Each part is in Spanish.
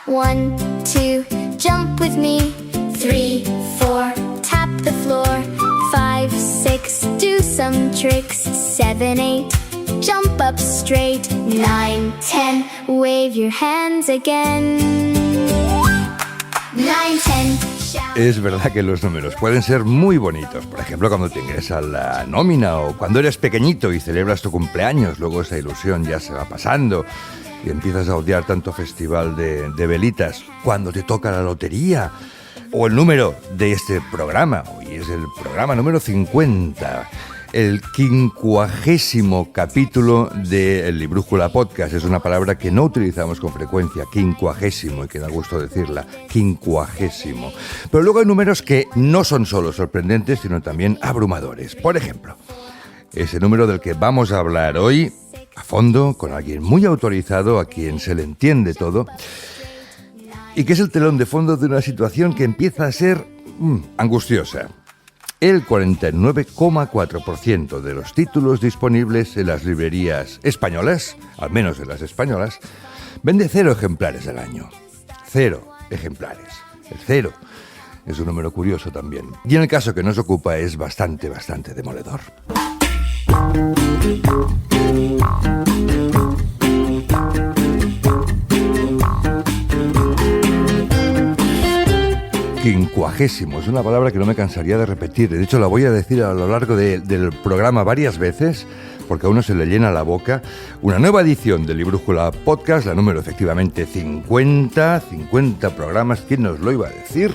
1, 2, jump with me. 3, 4, tap the floor. 5, 6, do some tricks. 7, 8, jump up straight. 9, 10, wave your hands again. 9, 10. Es verdad que los números pueden ser muy bonitos. Por ejemplo, cuando te ingresa la nómina o cuando eres pequeñito y celebras tu cumpleaños. Luego esa ilusión ya se va pasando y empiezas a odiar tanto festival de velitas. Cuando te toca la lotería o el número de este programa. Hoy es el programa número 50. El 50º capítulo de El Librújula Podcast. Es una palabra que no utilizamos con frecuencia, 50º, y que da gusto decirla, 50º. Pero luego hay números que no son solo sorprendentes, sino también abrumadores. Por ejemplo, ese número del que vamos a hablar hoy, a fondo, con alguien muy autorizado, a quien se le entiende todo, y que es el telón de fondo de una situación que empieza a ser angustiosa. El 49,4% de los títulos disponibles en las librerías españolas, al menos en las españolas, vende 0 ejemplares al año. 0 ejemplares. El 0 es un número curioso también. Y en el caso que nos ocupa es bastante demoledor. Quincuagésimo es una palabra que no me cansaría de repetir. De hecho, la voy a decir a lo largo del programa varias veces, porque a uno se le llena la boca. Una nueva edición del Librújula Podcast, la número efectivamente 50 programas, ¿quién nos lo iba a decir?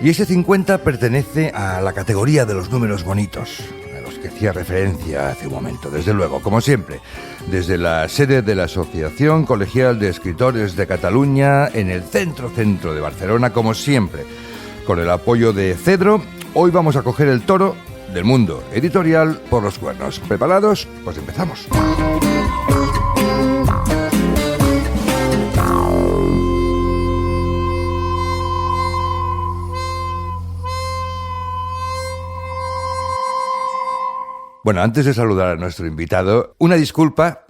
Y ese 50 pertenece a la categoría de los números bonitos, a los que hacía referencia hace un momento. Desde luego, como siempre, desde la sede de la Asociación Colegial de Escritores de Cataluña, en el centro de Barcelona, como siempre, con el apoyo de Cedro, hoy vamos a coger el toro del mundo editorial por los cuernos. ¿Preparados? Pues empezamos. Bueno, antes de saludar a nuestro invitado, una disculpa.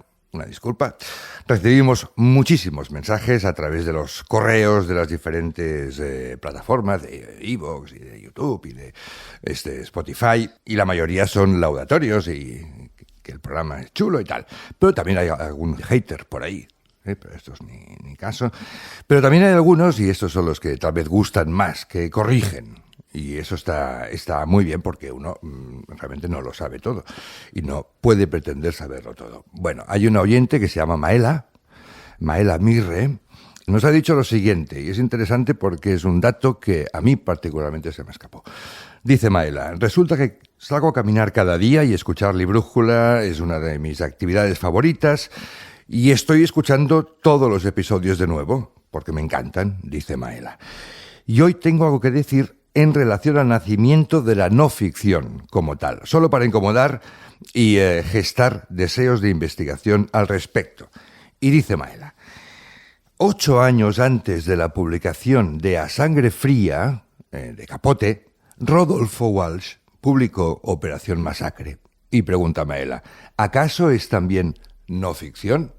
Recibimos muchísimos mensajes a través de los correos de las diferentes plataformas de iVoox y de YouTube y de Spotify, y la mayoría son laudatorios y que el programa es chulo y tal. Pero también hay algún hater por ahí. Pero esto es ni caso. Pero también hay algunos, y estos son los que tal vez gustan más, que corrigen. Y eso está muy bien, porque uno realmente no lo sabe todo y no puede pretender saberlo todo. Bueno, hay una oyente que se llama Maela Mirre, nos ha dicho lo siguiente, y es interesante porque es un dato que a mí particularmente se me escapó. Dice Maela: resulta que salgo a caminar cada día y escuchar Librújula es una de mis actividades favoritas, y estoy escuchando todos los episodios de nuevo, porque me encantan, dice Maela. Y hoy tengo algo que decir en relación al nacimiento de la no ficción como tal, solo para incomodar y gestar deseos de investigación al respecto. Y dice Maela: 8 años antes de la publicación de A Sangre Fría, de Capote, Rodolfo Walsh publicó Operación Masacre. Y pregunta Maela: ¿acaso es también no ficción?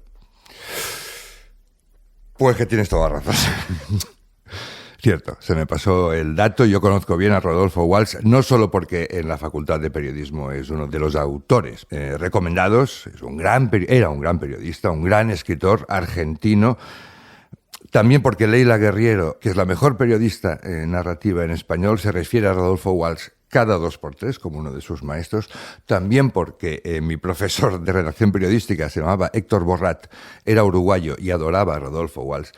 Pues que tienes toda razón. Cierto, se me pasó el dato. Yo conozco bien a Rodolfo Walsh, no solo porque en la Facultad de Periodismo es uno de los autores recomendados, era un gran periodista, un gran escritor argentino, también porque Leila Guerriero, que es la mejor periodista narrativa en español, se refiere a Rodolfo Walsh cada 2x3 como uno de sus maestros, también porque mi profesor de redacción periodística se llamaba Héctor Borrat, era uruguayo y adoraba a Rodolfo Walsh.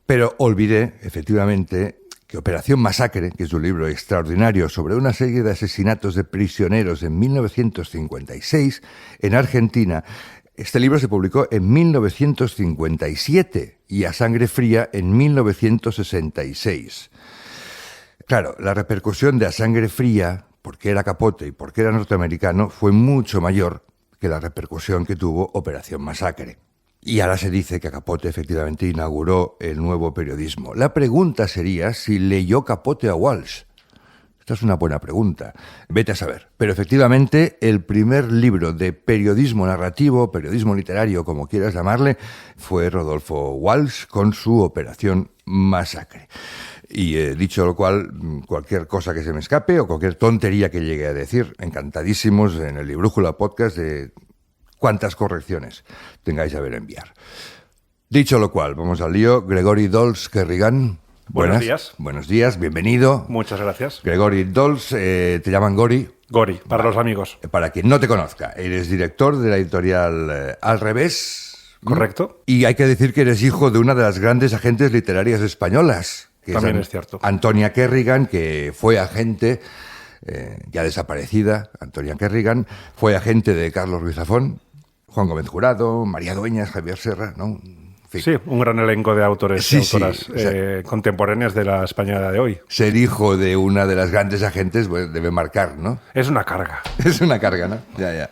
Pero olvidé, efectivamente, que Operación Masacre, que es un libro extraordinario sobre una serie de asesinatos de prisioneros en 1956 en Argentina, este libro se publicó en 1957 y A Sangre Fría en 1966. Claro, la repercusión de A Sangre Fría, porque era Capote y porque era norteamericano, fue mucho mayor que la repercusión que tuvo Operación Masacre. Y ahora se dice que Capote efectivamente inauguró el nuevo periodismo. La pregunta sería si leyó Capote a Walsh. Esta es una buena pregunta. Vete a saber. Pero efectivamente, el primer libro de periodismo narrativo, periodismo literario, como quieras llamarle, fue Rodolfo Walsh con su Operación Masacre. Y dicho lo cual, cualquier cosa que se me escape o cualquier tontería que llegue a decir, encantadísimos en el Librújula Podcast de cuántas correcciones tengáis a ver enviar. Dicho lo cual, vamos al lío. Gregory Dols Kerrigan. Buenos días. Buenos días, bienvenido. Muchas gracias. Gregory Dols, te llaman Gori. Gori, para los amigos. Para quien no te conozca, eres director de la editorial Al Revés. Correcto. Y hay que decir que eres hijo de una de las grandes agentes literarias españolas. Que También es cierto. Antonia Kerrigan, que fue agente, ya desaparecida, Antonia Kerrigan, fue agente de Carlos Ruiz Zafón, Juan Gómez Jurado, María Dueñas, Javier Serra, ¿no? En fin. Sí, un gran elenco de autores y autoras sí, o sea, contemporáneas de la España de hoy. Ser hijo de una de las grandes agentes pues, debe marcar, ¿no? Es una carga. Es una carga, ¿no? Ya.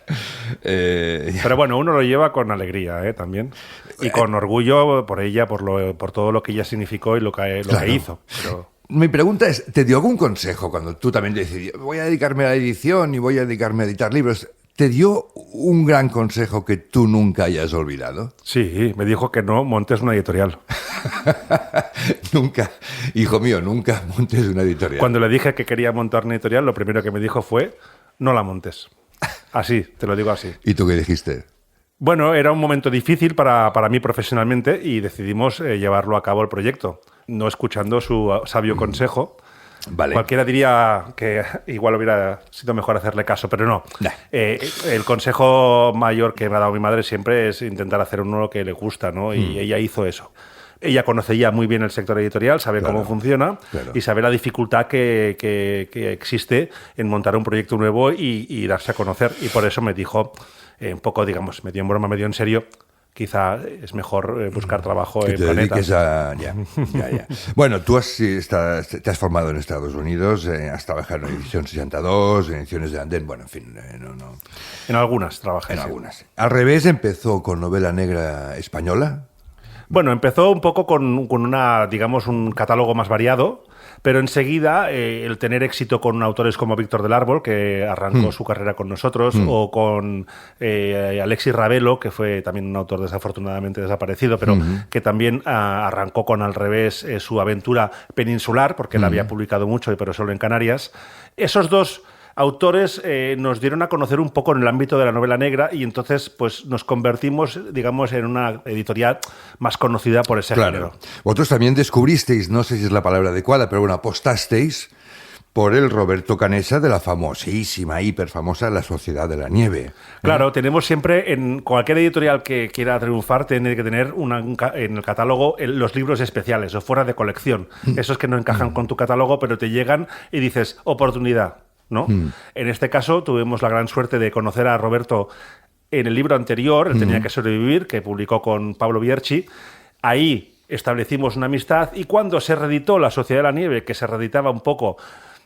Pero bueno, uno lo lleva con alegría, también. Y con orgullo por ella, por todo lo que ella significó y lo que hizo. Pero... Mi pregunta es, ¿te dio algún consejo cuando tú también decidiste, voy a dedicarme a la edición y voy a dedicarme a editar libros? ¿Te dio un gran consejo que tú nunca hayas olvidado? Sí, me dijo que no montes una editorial. Nunca, hijo mío, nunca montes una editorial. Cuando le dije que quería montar una editorial, lo primero que me dijo fue, no la montes. Así, te lo digo así. ¿Y tú qué dijiste? Bueno, era un momento difícil para mí profesionalmente y decidimos llevarlo a cabo el proyecto, no escuchando su sabio consejo. Vale. Cualquiera diría que igual hubiera sido mejor hacerle caso, pero no. Nah. El consejo mayor que me ha dado mi madre siempre es intentar hacer uno lo que le gusta, ¿no? Y ella hizo eso. Ella conoce ya muy bien el sector editorial, sabe cómo funciona y sabe la dificultad que existe en montar un proyecto nuevo y darse a conocer. Y por eso me dijo, un poco, digamos, medio en broma, medio en serio, quizá es mejor buscar trabajo que en te Planeta. dediques a... Ya. Bueno, tú te has formado en Estados Unidos, has trabajado en Edición 62, en Ediciones de Andén, bueno, en fin, no. En algunas trabajé. En sí. algunas. Al Revés, empezó con novela negra española. Bueno, empezó un poco con un catálogo más variado, pero enseguida el tener éxito con autores como Víctor del Árbol, que arrancó su carrera con nosotros, o con Alexis Ravelo, que fue también un autor desafortunadamente desaparecido, pero que también arrancó con Al Revés su aventura peninsular, porque la había publicado mucho, pero solo en Canarias. Esos dos autores nos dieron a conocer un poco en el ámbito de la novela negra y entonces pues nos convertimos, digamos, en una editorial más conocida por ese género. Vosotros también descubristeis, no sé si es la palabra adecuada, pero bueno, apostasteis por el Roberto Canessa de la famosísima, hiperfamosa La Sociedad de la Nieve. Claro, tenemos siempre, en cualquier editorial que quiera triunfar, tiene que tener en el catálogo los libros especiales o fuera de colección. Esos que no encajan con tu catálogo, pero te llegan y dices, oportunidad, ¿no? En este caso tuvimos la gran suerte de conocer a Roberto en el libro anterior, Él tenía que sobrevivir, que publicó con Pablo Bierchi. Ahí establecimos una amistad y cuando se reeditó La Sociedad de la Nieve, que se reeditaba un poco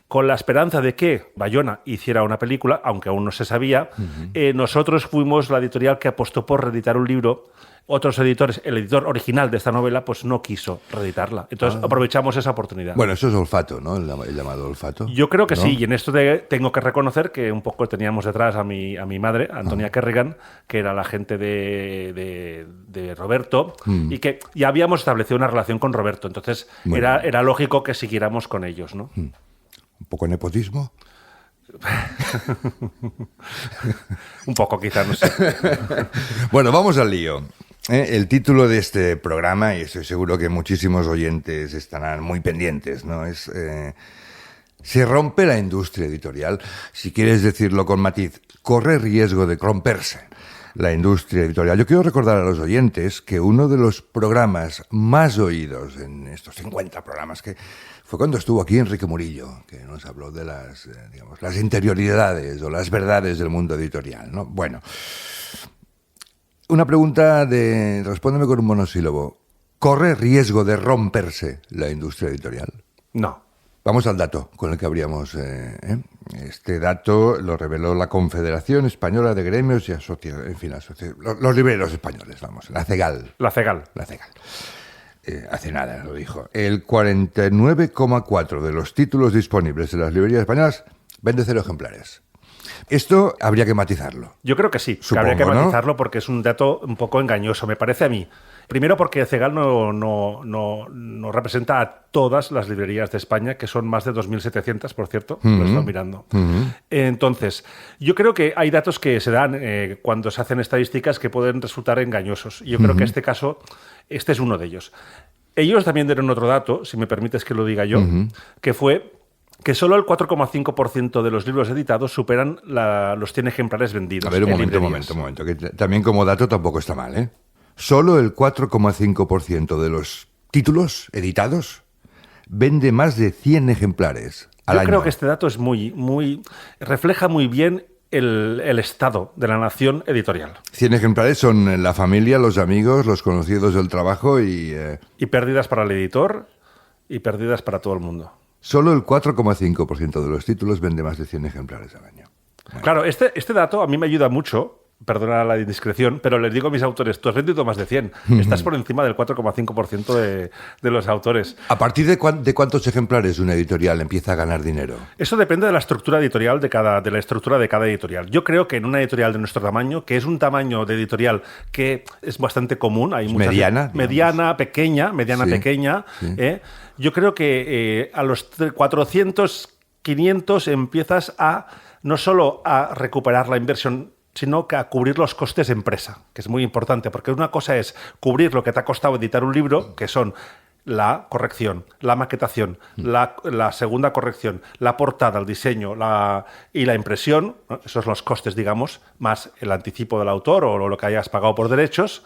con la esperanza de que Bayona hiciera una película, aunque aún no se sabía, nosotros fuimos la editorial que apostó por reeditar un libro. Otros editores, el editor original de esta novela, pues no quiso reeditarla. Entonces aprovechamos esa oportunidad. Bueno, eso es olfato, ¿no? El llamado olfato. Yo creo que ¿no? sí, y en esto tengo que reconocer que un poco teníamos detrás a mi madre, Antonia Kerrigan, que era la agente de Roberto, y que ya habíamos establecido una relación con Roberto. Entonces era lógico que siguiéramos con ellos, ¿no? Un poco nepotismo. Un poco, quizás, no sé. Bueno, vamos al lío. El título de este programa, y estoy seguro que muchísimos oyentes estarán muy pendientes, ¿no? Es se rompe la industria editorial. Si quieres decirlo con matiz, corre riesgo de romperse la industria editorial. Yo quiero recordar a los oyentes que uno de los programas más oídos en estos 50 programas que fue cuando estuvo aquí Enrique Murillo, que nos habló de las interioridades o las verdades del mundo editorial, ¿no? Bueno, una pregunta respóndeme con un monosílabo. ¿Corre riesgo de romperse la industria editorial? No. Vamos al dato con el que abríamos. Este dato lo reveló la Confederación Española de Gremios y Asociaciones, en fin, los libreros españoles, vamos, la CEGAL. La CEGAL. La CEGAL. hace nada lo dijo, el 49,4% de los títulos disponibles en las librerías españolas vende 0 ejemplares. Esto habría que matizarlo. Yo creo que sí, Supongo, que habría que ¿no? matizarlo porque es un dato un poco engañoso, me parece a mí. Primero porque Cegal no representa a todas las librerías de España, que son más de 2.700, por cierto, lo he estado mirando. Entonces, yo creo que hay datos que se dan cuando se hacen estadísticas que pueden resultar engañosos. Yo creo que este es uno de ellos. Ellos también dieron otro dato, si me permites que lo diga yo, que fue que solo el 4,5% de los libros editados superan los 100 ejemplares vendidos. A ver, un momento, que también como dato tampoco está mal, ¿eh? Solo el 4,5% de los títulos editados vende más de 100 ejemplares al año. Yo creo que este dato es refleja muy bien el estado de la nación editorial. 100 ejemplares son la familia, los amigos, los conocidos del trabajo y... Y pérdidas para el editor y pérdidas para todo el mundo. Solo el 4,5% de los títulos vende más de 100 ejemplares al año. Bueno. Claro, este dato a mí me ayuda mucho, perdona la indiscreción, pero les digo a mis autores, tú has vendido más de 100, estás por encima del 4,5% de los autores. ¿A partir de cuántos ejemplares una editorial empieza a ganar dinero? Eso depende de la estructura editorial de la estructura de cada editorial. Yo creo que en una editorial de nuestro tamaño, que es un tamaño de editorial que es bastante común, hay muchas mediana, pequeña, sí. Yo creo que a los 400, 500 empiezas a no solo a recuperar la inversión, sino que a cubrir los costes de empresa, que es muy importante, porque una cosa es cubrir lo que te ha costado editar un libro, que son la corrección, la maquetación, la segunda corrección, la portada, el diseño y la impresión, ¿no? Esos son los costes, digamos, más el anticipo del autor o lo que hayas pagado por derechos.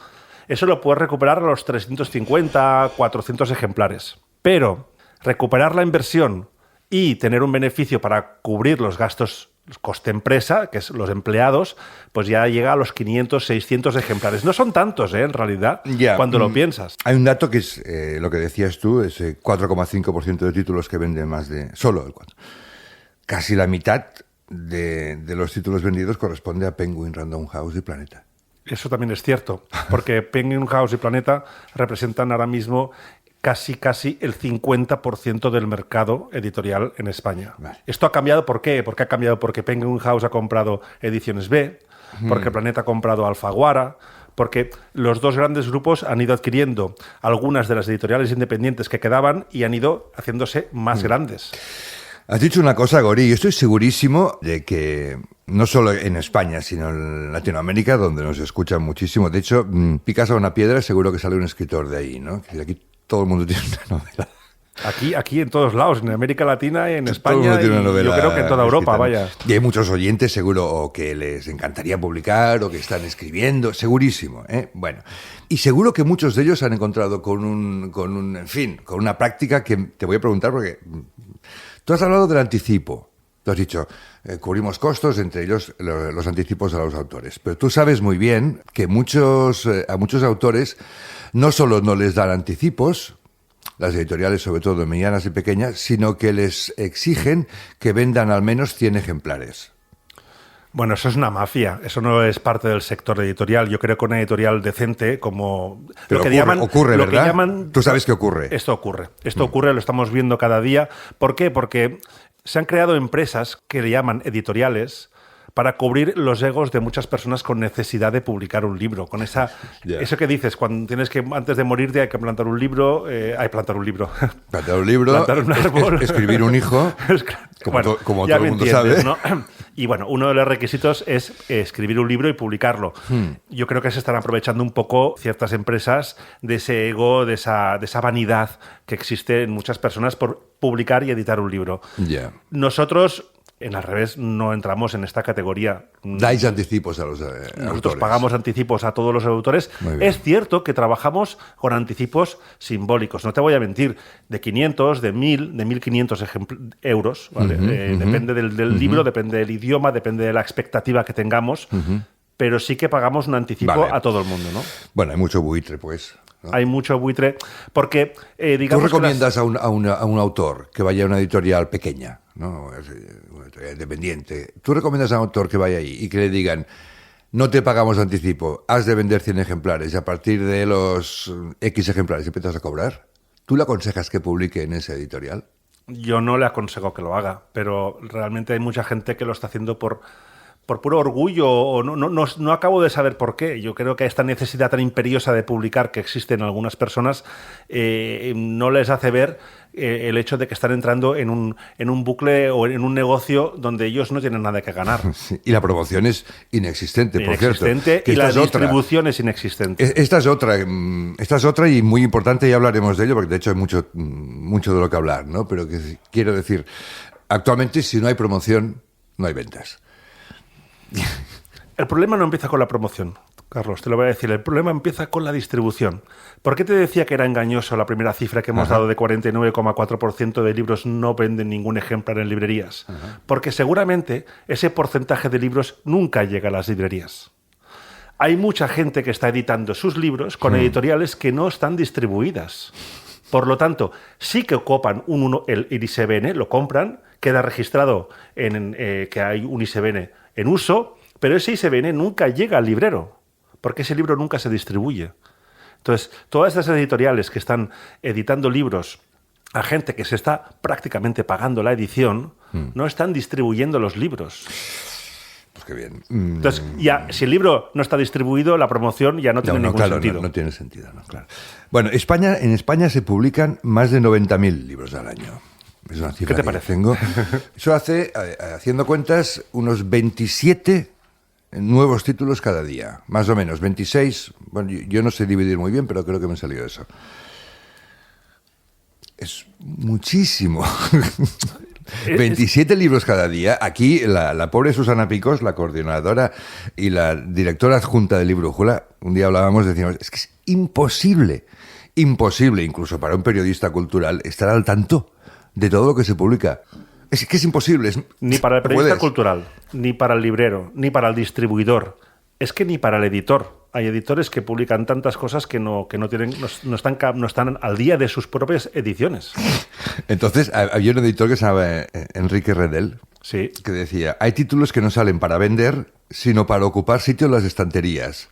Eso lo puedes recuperar a los 350, 400 ejemplares. Pero recuperar la inversión y tener un beneficio para cubrir los gastos coste empresa, que es los empleados, pues ya llega a los 500, 600 ejemplares. No son tantos, en realidad, cuando lo piensas. Hay un dato que es lo que decías tú, ese 4,5% de títulos que venden más de... Solo el 4. Casi la mitad de los títulos vendidos corresponde a Penguin, Random House y Planeta. Eso también es cierto, porque Penguin House y Planeta representan ahora mismo casi el 50% del mercado editorial en España. Vale. ¿Esto ha cambiado por qué? ¿Por qué ha cambiado? Porque Penguin House ha comprado Ediciones B, porque Planeta ha comprado Alfaguara, porque los dos grandes grupos han ido adquiriendo algunas de las editoriales independientes que quedaban y han ido haciéndose más grandes. Has dicho una cosa, Gori, yo estoy segurísimo de que no solo en España, sino en Latinoamérica, donde nos escuchan muchísimo. De hecho, picas a una piedra, seguro que sale un escritor de ahí, ¿no? Que aquí todo el mundo tiene una novela. Aquí en todos lados, en América Latina, en España, todo el mundo tiene una y novela yo creo que en toda Europa, escrita. vaya. Y hay muchos oyentes, seguro, o que les encantaría publicar, o que están escribiendo, segurísimo, ¿eh? Bueno, y seguro que muchos de ellos han encontrado con una práctica que te voy a preguntar porque... Tú has hablado del anticipo. Tú has dicho, cubrimos costos, entre ellos los anticipos a los autores. Pero tú sabes muy bien que a muchos autores no solo no les dan anticipos, las editoriales, sobre todo medianas y pequeñas, sino que les exigen que vendan al menos 100 ejemplares. Bueno, eso es una mafia, eso no es parte del sector editorial. Yo creo que una editorial decente, como pero lo que ocurre, ¿verdad? Que llaman, tú sabes que ocurre. Esto ocurre, lo estamos viendo cada día. ¿Por qué? Porque se han creado empresas que le llaman editoriales para cubrir los egos de muchas personas con necesidad de publicar un libro. Con eso que dices, cuando tienes que, antes de morirte, hay que plantar un libro. Plantar un árbol. Escribir un hijo, como todo el mundo sabe. ¿No? Y bueno, uno de los requisitos es escribir un libro y publicarlo. Yo creo que se están aprovechando un poco ciertas empresas de ese ego, de esa vanidad que existe en muchas personas por publicar y editar un libro. Nosotros... al revés, no entramos en esta categoría. Dais anticipos a los autores. Nosotros pagamos anticipos a todos los autores. Es cierto que trabajamos con anticipos simbólicos. No te voy a mentir, de 500, de 1.000, de 1.500 euros. ¿Vale? Depende del libro, depende del idioma, depende de la expectativa que tengamos. Pero sí que pagamos un anticipo a todo el mundo, ¿no? Bueno, hay mucho buitre, pues. ¿No? Hay mucho buitre porque, digamos... ¿Tú recomiendas a un autor que vaya a una editorial pequeña, ¿no? Una editorial independiente? ¿Tú recomiendas a un autor que vaya ahí y que le digan no te pagamos anticipo, has de vender 100 ejemplares y a partir de los X ejemplares empiezas a cobrar, ¿tú le aconsejas que publique en ese editorial? Yo no le aconsejo que lo haga, pero realmente hay mucha gente que lo está haciendo por puro orgullo o no acabo de saber por qué. Yo creo que esta necesidad tan imperiosa de publicar que existe en algunas personas no les hace ver el hecho de que están entrando en un bucle o en un negocio donde ellos no tienen nada que ganar. Sí, y la promoción es inexistente, por cierto. Y la distribución es inexistente. Esta es otra y muy importante, y hablaremos de ello, porque de hecho hay mucho de lo que hablar, ¿no? Pero quiero decir, actualmente si no hay promoción, no hay ventas. El problema no empieza con la promoción, Carlos, te lo voy a decir. El problema empieza con la distribución. ¿Por qué te decía que era engañoso la primera cifra que hemos dado de 49,4% de libros no venden ningún ejemplar en librerías? Porque seguramente ese porcentaje de libros nunca llega a las librerías. Hay mucha gente que está editando sus libros con editoriales que no están distribuidas. Por lo tanto, sí que copan el ISBN, lo compran, queda registrado que hay un ISBN en uso, pero ese ISBN nunca llega al librero, porque ese libro nunca se distribuye. Entonces, todas estas editoriales que están editando libros a gente que se está prácticamente pagando la edición, no están distribuyendo los libros. Pues qué bien. Entonces, ya, si el libro no está distribuido, la promoción ya no tiene ningún sentido. No tiene sentido, no, claro. Bueno, en España se publican más de 90.000 libros al año. Es una cifra ¿Qué te que parece? tengo. Eso hace, haciendo cuentas, unos 27 nuevos títulos cada día. Más o menos, 26. Bueno, yo no sé dividir muy bien, pero creo que me salió eso. Es muchísimo. 27 libros cada día. Aquí la pobre Susana Picos, la coordinadora y la directora adjunta de Librújula, un día hablábamos, decíamos, es que es imposible, incluso para un periodista cultural, estar al tanto de todo lo que se publica. Es que es imposible. Ni para el periodista cultural, ni para el librero, ni para el distribuidor. Es que ni para el editor. Hay editores que publican tantas cosas que no están al día de sus propias ediciones. Entonces, había un editor que se llamaba Enrique Redel, sí, que decía, hay títulos que no salen para vender, sino para ocupar sitio en las estanterías.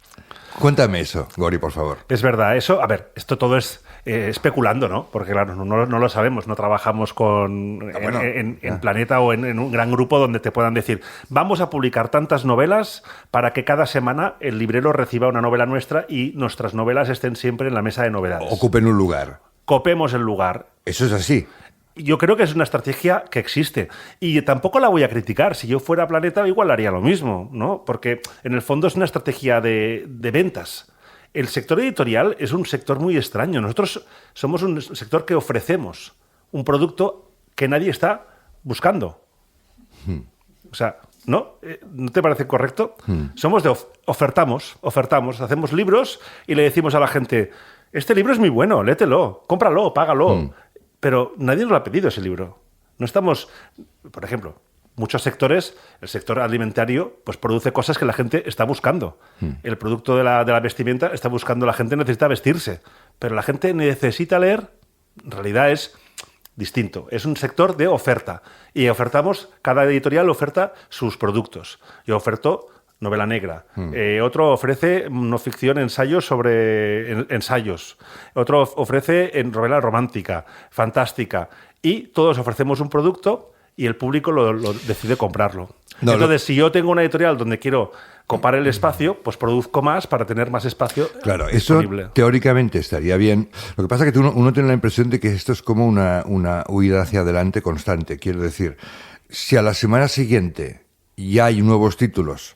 Cuéntame eso, Gori, por favor. Es verdad, eso, a ver, esto todo es especulando, ¿no? Porque claro, no lo sabemos, no trabajamos en Planeta o en un gran grupo donde te puedan decir, vamos a publicar tantas novelas para que cada semana el librero reciba una novela nuestra y nuestras novelas estén siempre en la mesa de novedades. Ocupen un lugar. Copemos el lugar. Eso es así. Yo creo que es una estrategia que existe y tampoco la voy a criticar. Si yo fuera Planeta igual haría lo mismo, ¿no? Porque en el fondo es una estrategia de ventas. El sector editorial es un sector muy extraño. Nosotros somos un sector que ofrecemos un producto que nadie está buscando. O sea, ¿no? ¿No te parece correcto? Somos de ofertamos, hacemos libros y le decimos a la gente, este libro es muy bueno, léetelo, cómpralo, págalo. Pero nadie nos lo ha pedido ese libro. No estamos, por ejemplo, muchos sectores, el sector alimentario, pues produce cosas que la gente está buscando. El producto de la vestimenta está buscando, la gente necesita vestirse. Pero la gente necesita leer, en realidad es distinto. Es un sector de oferta. Y ofertamos, cada editorial oferta sus productos. Yo oferto novela negra. Otro ofrece no ficción, ensayos sobre ensayos. Otro ofrece novela romántica, fantástica. Y todos ofrecemos un producto y el público lo decide comprarlo. Entonces, si yo tengo una editorial donde quiero copar el espacio, pues produzco más para tener más espacio disponible. Eso teóricamente estaría bien. Lo que pasa es que uno tiene la impresión de que esto es como una huida hacia adelante constante. Quiero decir, si a la semana siguiente ya hay nuevos títulos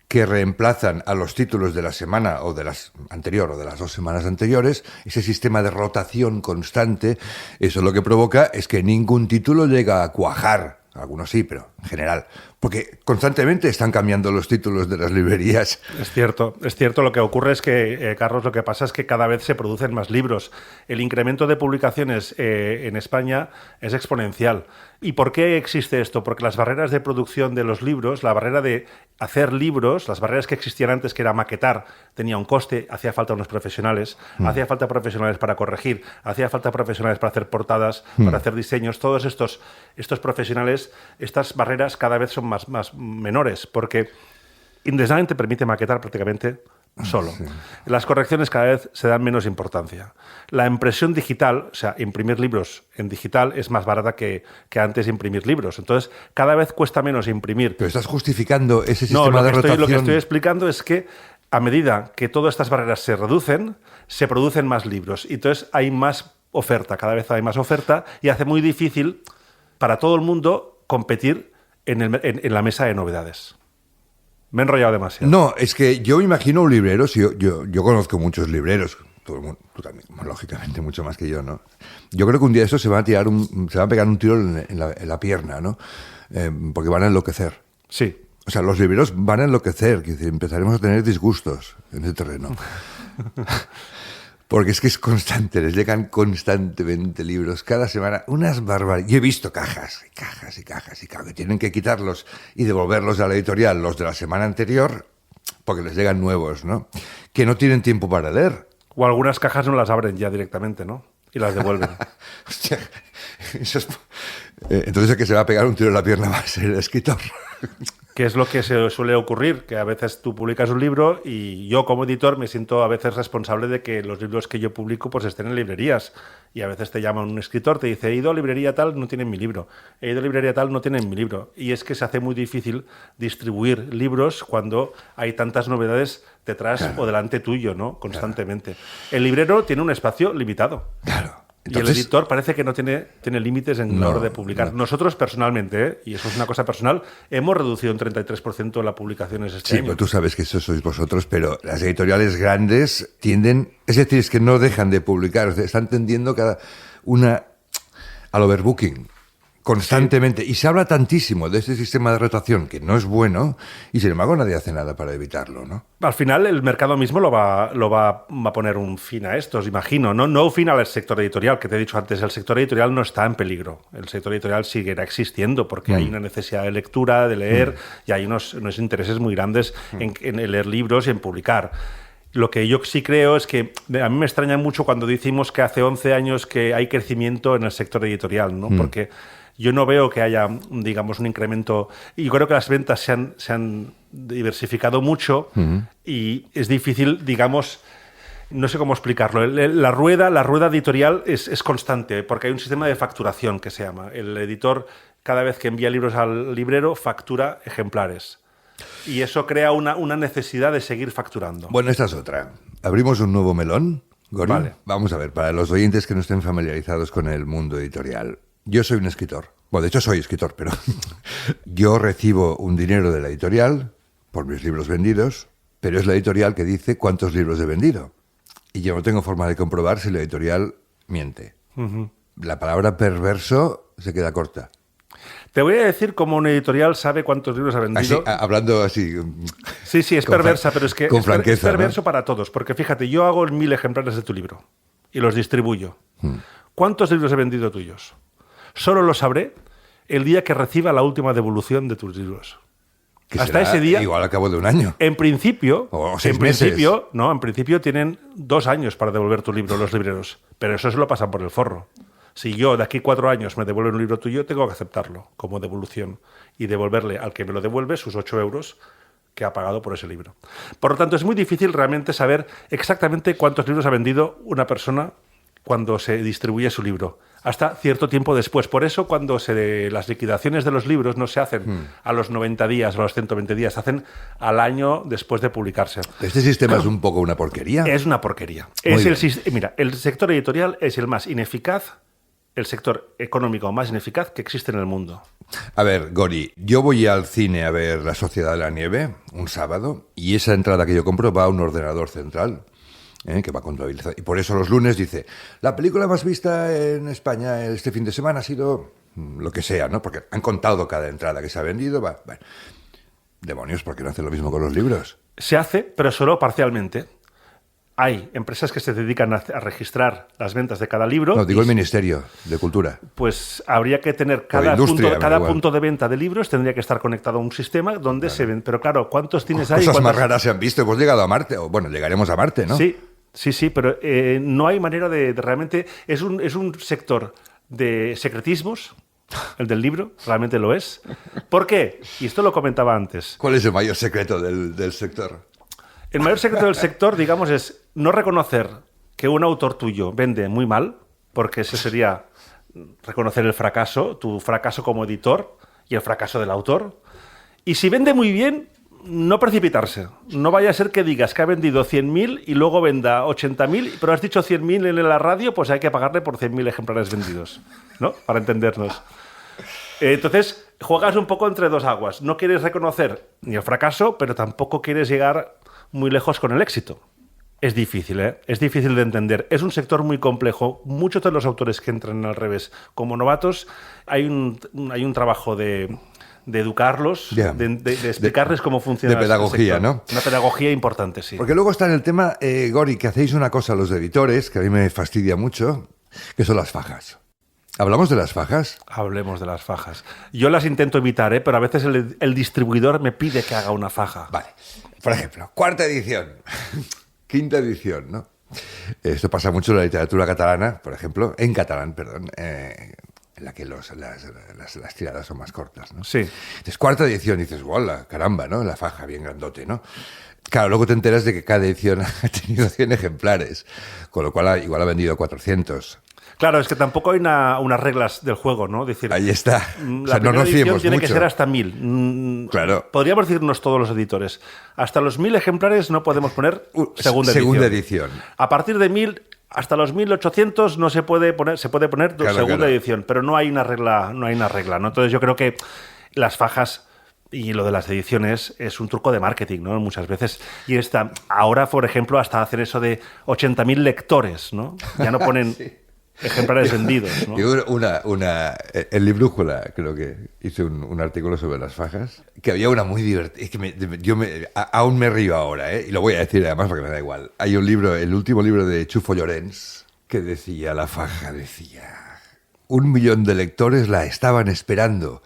que reemplazan a los títulos de la semana o de las anterior o de las 2 semanas anteriores, ese sistema de rotación constante, eso lo que provoca es que ningún título llega a cuajar. Algunos sí, pero en general. Porque constantemente están cambiando los títulos de las librerías. Es cierto. Lo que ocurre es que, Carlos, lo que pasa es que cada vez se producen más libros. El incremento de publicaciones en España es exponencial. ¿Y por qué existe esto? Porque las barreras de producción de los libros, la barrera de hacer libros, las barreras que existían antes, que era maquetar, tenía un coste, hacía falta unos profesionales, hacía falta profesionales para corregir, hacía falta profesionales para hacer portadas, para hacer diseños. Todos estos profesionales, estas barreras cada vez son más menores, porque InDesign te permite maquetar prácticamente solo. Sí. Las correcciones cada vez se dan menos importancia. La impresión digital, o sea, imprimir libros en digital es más barata que antes imprimir libros. Entonces, cada vez cuesta menos imprimir. Pero estás justificando ese sistema de rotación. Lo que estoy explicando es que a medida que todas estas barreras se reducen, se producen más libros. Y entonces hay más oferta, cada vez hay más oferta y hace muy difícil para todo el mundo competir en la mesa de novedades. Me he enrollado demasiado. No, es que yo me imagino un librero, si yo conozco muchos libreros, todo el mundo, tú también, lógicamente, mucho más que yo, ¿no? Yo creo que un día eso se van a pegar un tiro en la pierna, ¿no? Porque van a enloquecer. Sí. O sea, los libreros van a enloquecer, que empezaremos a tener disgustos en ese terreno. Porque es que es constante, les llegan constantemente libros cada semana, unas barbaridades. Yo he visto cajas, y claro, que tienen que quitarlos y devolverlos a la editorial, los de la semana anterior, porque les llegan nuevos, ¿no? Que no tienen tiempo para leer. O algunas cajas no las abren ya directamente, ¿no? Y las devuelven. Hostia, eso es... Entonces el que se va a pegar un tiro en la pierna va a ser el escritor. Que es lo que se suele ocurrir, que a veces tú publicas un libro y yo como editor me siento a veces responsable de que los libros que yo publico pues estén en librerías. Y a veces te llama un escritor, te dice, he ido a librería tal, no tienen mi libro. He ido a librería tal, no tienen mi libro. Y es que se hace muy difícil distribuir libros cuando hay tantas novedades detrás o delante tuyo, ¿no? Constantemente. Claro. El librero tiene un espacio limitado. Claro. Entonces, y el editor parece que no tiene límites en la hora de publicar. No. Nosotros personalmente, y eso es una cosa personal, hemos reducido un 33% las publicaciones este año. Sí, pero tú sabes que eso sois vosotros, pero las editoriales grandes tienden... Es decir, es que no dejan de publicar, están tendiendo cada una al overbooking constantemente. Sí. Y se habla tantísimo de ese sistema de rotación que no es bueno y sin embargo nadie hace nada para evitarlo, ¿no? Al final el mercado mismo lo va a poner un fin a esto, os imagino. No un fin al sector editorial, que te he dicho antes, el sector editorial no está en peligro. El sector editorial seguirá existiendo porque hay una necesidad de lectura, de leer y hay unos intereses muy grandes en leer libros y en publicar. Lo que yo sí creo es que a mí me extraña mucho cuando decimos que hace 11 años que hay crecimiento en el sector editorial, ¿no? Porque yo no veo que haya, digamos, un incremento. Y yo creo que las ventas se han diversificado mucho y es difícil, digamos, no sé cómo explicarlo. La rueda editorial es constante porque hay un sistema de facturación que se llama. El editor, cada vez que envía libros al librero, factura ejemplares. Y eso crea una necesidad de seguir facturando. Bueno, esta es otra. Abrimos un nuevo melón, Gori. Vale. Vamos a ver, para los oyentes que no estén familiarizados con el mundo editorial. Yo soy un escritor. Bueno, de hecho soy escritor, pero yo recibo un dinero de la editorial por mis libros vendidos, pero es la editorial que dice cuántos libros he vendido. Y yo no tengo forma de comprobar si la editorial miente. La palabra perverso se queda corta. Te voy a decir cómo una editorial sabe cuántos libros ha vendido. Así, hablando así. Sí, es perversa, pero es que con franqueza, es perverso, ¿no? Para todos. Porque fíjate, yo hago 1000 ejemplares de tu libro y los distribuyo. ¿Cuántos libros he vendido tuyos? Solo lo sabré el día que reciba la última devolución de tus libros. Hasta ese día. Igual al cabo de un año. En principio. O 6 meses. En principio tienen 2 años para devolver tu libro los libreros. Pero eso se lo pasan por el forro. Si yo de aquí 4 años me devuelven un libro tuyo, tengo que aceptarlo como devolución y devolverle al que me lo devuelve sus 8 euros que ha pagado por ese libro. Por lo tanto, es muy difícil realmente saber exactamente cuántos libros ha vendido una persona cuando se distribuye su libro, hasta cierto tiempo después. Por eso, cuando las liquidaciones de los libros no se hacen a los 90 días o a los 120 días, se hacen al año después de publicarse. ¿Este sistema es un poco una porquería? Es una porquería. Mira, el sector editorial es el más ineficaz, el sector económico más ineficaz que existe en el mundo. A ver, Gori, yo voy al cine a ver La Sociedad de la Nieve un sábado y esa entrada que yo compro va a un ordenador central. Que va a contabilizar. Y por eso los lunes dice, la película más vista en España este fin de semana ha sido lo que sea, ¿no? Porque han contado cada entrada que se ha vendido. Bueno, demonios, ¿por qué no hacen lo mismo con los libros? Se hace, pero solo parcialmente. Hay empresas que se dedican a registrar las ventas de cada libro. No, digo el Ministerio de Cultura. Pues habría que tener cada punto de venta de libros, tendría que estar conectado a un sistema donde se ven. Pero claro, ¿cuántos tienes ahí? Cosas más raras se han visto. Hemos llegado a Marte, o bueno, llegaremos a Marte, ¿no? Sí, pero no hay manera de realmente... Es un sector de secretismos ¿El del libro? ¿Realmente lo es? ¿Por qué? Y esto lo comentaba antes. ¿Cuál es el mayor secreto del sector? El mayor secreto del sector, digamos, es no reconocer que un autor tuyo vende muy mal, porque ese sería reconocer el fracaso, tu fracaso como editor y el fracaso del autor. Y si vende muy bien, no precipitarse. No vaya a ser que digas que ha vendido 100.000 y luego venda 80.000, pero has dicho 100.000 en la radio, pues hay que pagarle por 100.000 ejemplares vendidos, ¿no? Para entendernos. Entonces, juegas un poco entre dos aguas. No quieres reconocer ni el fracaso, pero tampoco quieres llegar muy lejos con el éxito. Es difícil, ¿eh? Es difícil de entender. Es un sector muy complejo. Muchos de los autores que entran al revés como novatos, hay un trabajo de educarlos, Yeah. de explicarles cómo funciona de pedagogía, el sector. ¿no? Una pedagogía importante, sí. Porque luego está en el tema, Gori, que hacéis una cosa los editores, que a mí me fastidia mucho, que son las fajas. ¿Hablamos de las fajas? Hablemos de las fajas. Yo las intento evitar, pero a veces el distribuidor me pide que haga una faja. Vale. Por ejemplo, cuarta edición, quinta edición, ¿no? Esto pasa mucho en la literatura catalana, por ejemplo, en catalán, perdón, en la que las tiradas son más cortas, ¿no? Sí. Entonces, cuarta edición, y dices, ¡guau! Caramba, ¿no? La faja bien grandote, ¿no? Claro, luego te enteras de que cada edición ha tenido 100 ejemplares, con lo cual igual ha vendido 400. Claro, es que tampoco hay unas reglas del juego, ¿no? Decir, Ahí está. La O sea, no primera nos edición fiemos tiene mucho. que ser hasta 1.000. Claro. Podríamos decirnos todos los editores. Hasta los 1.000 ejemplares no podemos poner segunda edición. A partir de 1.000 hasta los 1.800 no se puede poner, se puede poner Claro, segunda claro. edición, pero no hay una regla, ¿no? Entonces yo creo que las fajas y lo de las ediciones es un truco de marketing, ¿no? Muchas veces. Y ahora, por ejemplo, hasta hacen eso de 80.000 lectores, ¿no? Ya no ponen ejemplares vendidos, ¿no? Yo en Librújula creo que hice un artículo sobre las fajas, que había una muy divertida, es que aún me río ahora, y lo voy a decir además porque me da igual. Hay un libro, el último libro de Chufo Llorens, que decía, la faja decía, 1 millón de lectores la estaban esperando.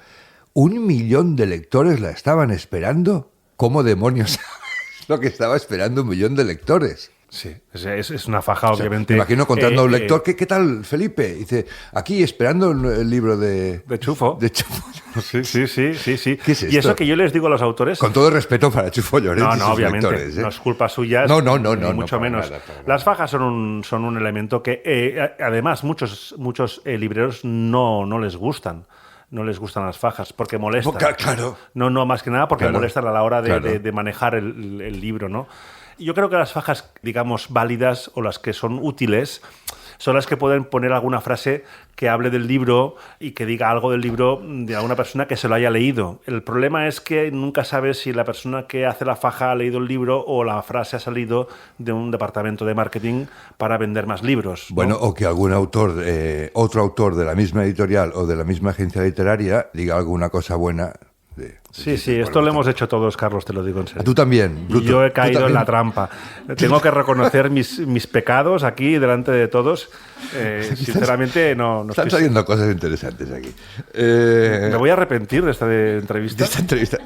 1 millón de lectores la estaban esperando. ¿Cómo demonios sabes lo que estaba esperando 1 millón de lectores? Sí, es una faja, O sea, obviamente. me imagino contando a un lector, ¿qué tal, Felipe? Dice, aquí esperando el libro de Chufo. De Chufo. Sí. ¿Qué es Y esto? eso que yo les digo a los autores... Con todo el respeto para Chufo Llorens y No, sus obviamente, lectores, ¿eh? no es culpa suya, No, ni mucho para menos. nada, para nada. Las fajas son un elemento que, además, muchos libreros no les gustan. No les gustan las fajas porque molestan. Claro. No, más que nada porque Claro. molestan a la hora Claro. de manejar el libro, ¿no? Yo creo que las fajas, digamos, válidas o las que son útiles son las que pueden poner alguna frase que hable del libro y que diga algo del libro de alguna persona que se lo haya leído. El problema es que nunca sabes si la persona que hace la faja ha leído el libro o la frase ha salido de un departamento de marketing para vender más libros, ¿no? Bueno, o que algún autor, otro autor de la misma editorial o de la misma agencia literaria diga alguna cosa buena. Sí, esto lo hemos hecho todos, Carlos, te lo digo en serio. Tú también, Bruto. Yo he Tú caído en también. la trampa. Tengo que reconocer mis pecados aquí delante de todos. Sinceramente, no Están estoy... saliendo cosas interesantes aquí. Me voy a arrepentir de esta entrevista. De esta entrevista.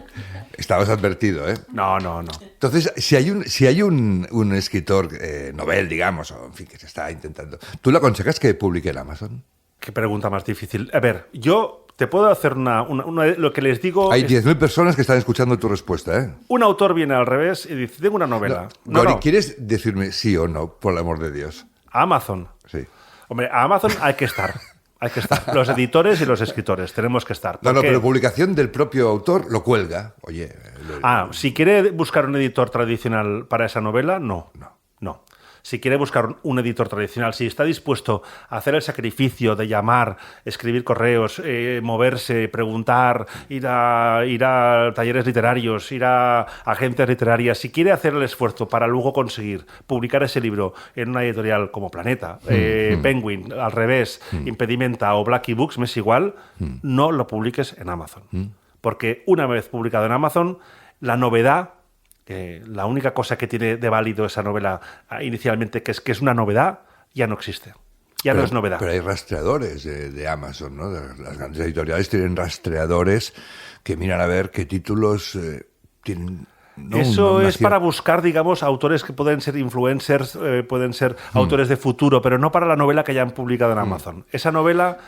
Estabas advertido, ¿eh? No. Entonces, si hay un escritor novel, digamos, o en fin, que se está intentando, ¿tú le aconsejas que publique en Amazon? Qué pregunta más difícil. A ver, yo te puedo hacer lo que les digo. Hay 10.000 personas que están escuchando tu respuesta, ¿eh? Un autor viene al revés y dice, tengo una novela. Gori, ¿quieres decirme sí o no, por el amor de Dios? A Amazon. Sí. Hombre, a Amazon hay que estar. Hay que estar. Los editores y los escritores tenemos que estar. No, porque- pero publicación del propio autor lo cuelga. Oye, si quiere buscar un editor tradicional para esa novela, no. Si quiere buscar un editor tradicional, si está dispuesto a hacer el sacrificio de llamar, escribir correos, moverse, preguntar, ir a talleres literarios, ir a agencias literarias, si quiere hacer el esfuerzo para luego conseguir publicar ese libro en una editorial como Planeta, Penguin, Al Revés, Impedimenta o Blackie Books, me es igual, no lo publiques en Amazon. Porque una vez publicado en Amazon, la novedad... la única cosa que tiene de válido esa novela inicialmente, que es una novedad, ya no existe. No es novedad. Pero hay rastreadores de Amazon, ¿no? Las grandes editoriales tienen rastreadores que miran a ver qué títulos tienen... Eso es para buscar, digamos, autores que pueden ser influencers, pueden ser autores de futuro, pero no para la novela que ya han publicado en Amazon. Esa novela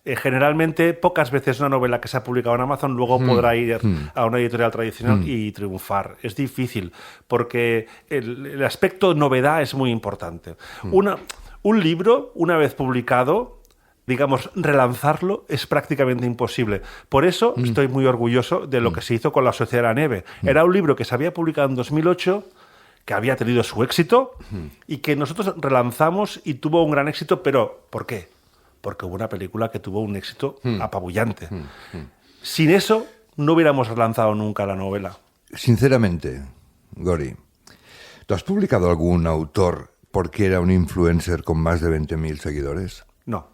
generalmente, pocas veces una novela que se ha publicado en Amazon luego podrá ir a una editorial tradicional y triunfar. Es difícil, porque el aspecto novedad es muy importante. Un libro, una vez publicado, digamos, relanzarlo es prácticamente imposible. Por eso estoy muy orgulloso de lo que se hizo con La Sociedad de la Nieve. Era un libro que se había publicado en 2008, que había tenido su éxito y que nosotros relanzamos y tuvo un gran éxito, pero ¿por qué? Porque hubo una película que tuvo un éxito apabullante. Sin eso, no hubiéramos relanzado nunca la novela. Sinceramente, Gori, ¿tú has publicado algún autor porque era un influencer con más de 20.000 seguidores? No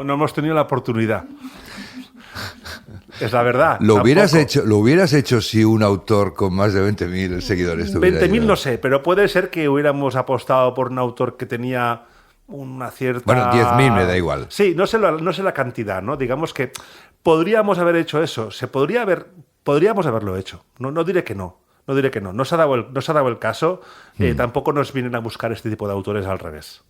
hemos tenido la oportunidad. Es la verdad. ¿Lo hubieras hecho si un autor con más de 20.000 seguidores tuviera 20.000 ido? no sé, pero puede ser que hubiéramos apostado por un autor que tenía una cierta... Bueno, 10.000 me da igual. Sí, no sé la cantidad, ¿no? Digamos que podríamos haber hecho eso. Podríamos haberlo hecho. No diré que no. No diré que no. No se ha dado el caso. Tampoco nos vienen a buscar este tipo de autores al revés.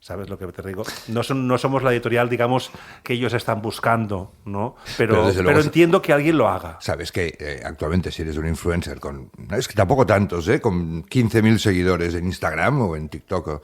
¿Sabes lo que te digo? No somos la editorial, digamos, que ellos están buscando, ¿no? Pero entiendo que alguien lo haga. Sabes que actualmente si eres un influencer es que tampoco tantos, con 15.000 seguidores en Instagram o en TikTok,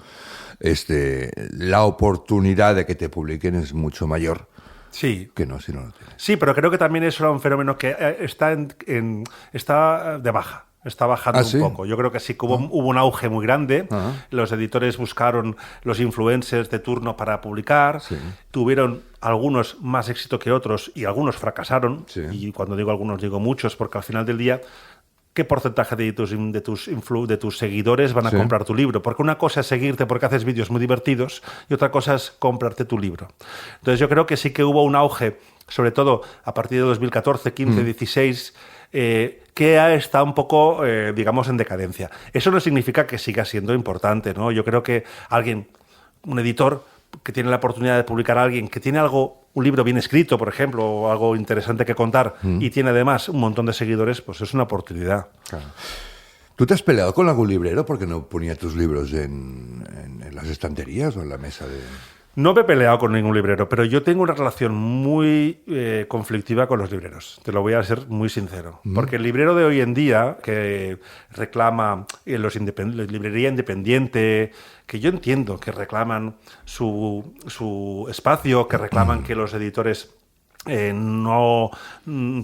la oportunidad de que te publiquen es mucho mayor. Sí. Que no, si no lo tienes. Sí, pero creo que también eso era un fenómeno que está de baja. Está bajando un poco. Yo creo que sí que hubo un auge muy grande. Los editores buscaron los influencers de turno para publicar. Sí. Tuvieron algunos más éxito que otros y algunos fracasaron. Sí. Y cuando digo algunos, digo muchos, porque al final del día, ¿qué porcentaje de tus seguidores van a comprar tu libro? Porque una cosa es seguirte porque haces vídeos muy divertidos y otra cosa es comprarte tu libro. Entonces yo creo que sí que hubo un auge, sobre todo a partir de 2014, 15, 16... que está un poco, digamos, en decadencia. Eso no significa que siga siendo importante, ¿no? Yo creo que un editor que tiene la oportunidad de publicar a alguien que tiene un libro bien escrito, por ejemplo, o algo interesante que contar, y tiene además un montón de seguidores, pues es una oportunidad. Claro. ¿Tú te has peleado con algún librero porque no ponía tus libros en las estanterías o en la mesa de...? No me he peleado con ningún librero, pero yo tengo una relación muy conflictiva con los libreros. Te lo voy a ser muy sincero. Porque el librero de hoy en día, que reclama la librería independiente, que yo entiendo que reclaman su espacio, que reclaman que los editores no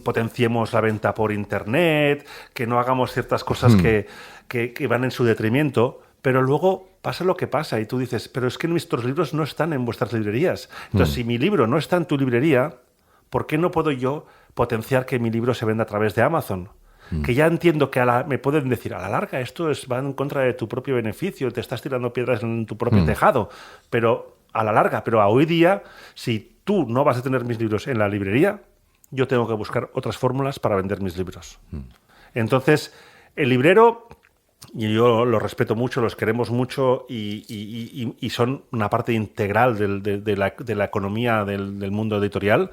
potenciemos la venta por Internet, que no hagamos ciertas cosas que van en su detrimento, pero luego pasa lo que pasa y tú dices, pero es que nuestros libros no están en vuestras librerías. Entonces, si mi libro no está en tu librería, ¿por qué no puedo yo potenciar que mi libro se venda a través de Amazon? Que ya entiendo que me pueden decir, a la larga esto va en contra de tu propio beneficio, te estás tirando piedras en tu propio tejado, pero a la larga, pero a hoy día, si tú no vas a tener mis libros en la librería, yo tengo que buscar otras fórmulas para vender mis libros. Entonces, el librero... Y yo los respeto mucho, los queremos mucho y son una parte integral de la economía del mundo editorial,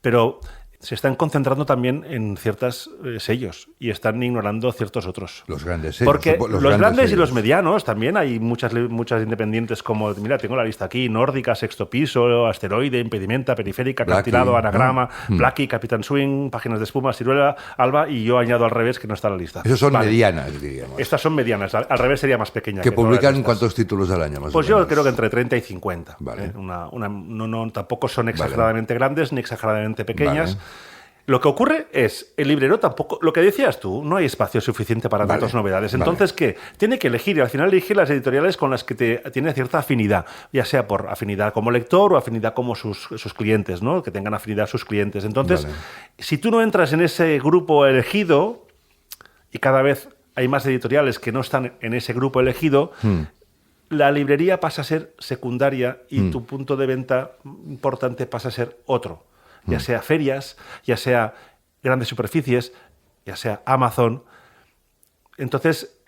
pero se están concentrando también en ciertos sellos y están ignorando ciertos otros. Los grandes sellos. Porque los grandes y los medianos también hay muchas independientes como, mira, tengo la lista aquí, Nórdica, Sexto Piso, Asteroide, Impedimenta, Periférica, Acantilado, Anagrama, Blackie, Capitán Swing, Páginas de Espuma, Ciruela, Alba, y yo añado al revés que no está en la lista. Esos son medianas, diríamos. Estas son medianas, al revés sería más pequeña. ¿Que publican cuántos títulos al año más pues o menos? Yo creo que entre 30 y 50. Vale. Tampoco son exageradamente grandes ni exageradamente pequeñas. Vale. Lo que ocurre es, el librero tampoco, lo que decías tú, no hay espacio suficiente para tantas novedades. Entonces, ¿qué? Tiene que elegir, y al final elige las editoriales con las que tiene cierta afinidad, ya sea por afinidad como lector o afinidad como sus clientes, ¿no? Que tengan afinidad sus clientes. Entonces, si tú no entras en ese grupo elegido, y cada vez hay más editoriales que no están en ese grupo elegido, la librería pasa a ser secundaria y tu punto de venta importante pasa a ser otro. Ya sea ferias, ya sea grandes superficies, ya sea Amazon. Entonces,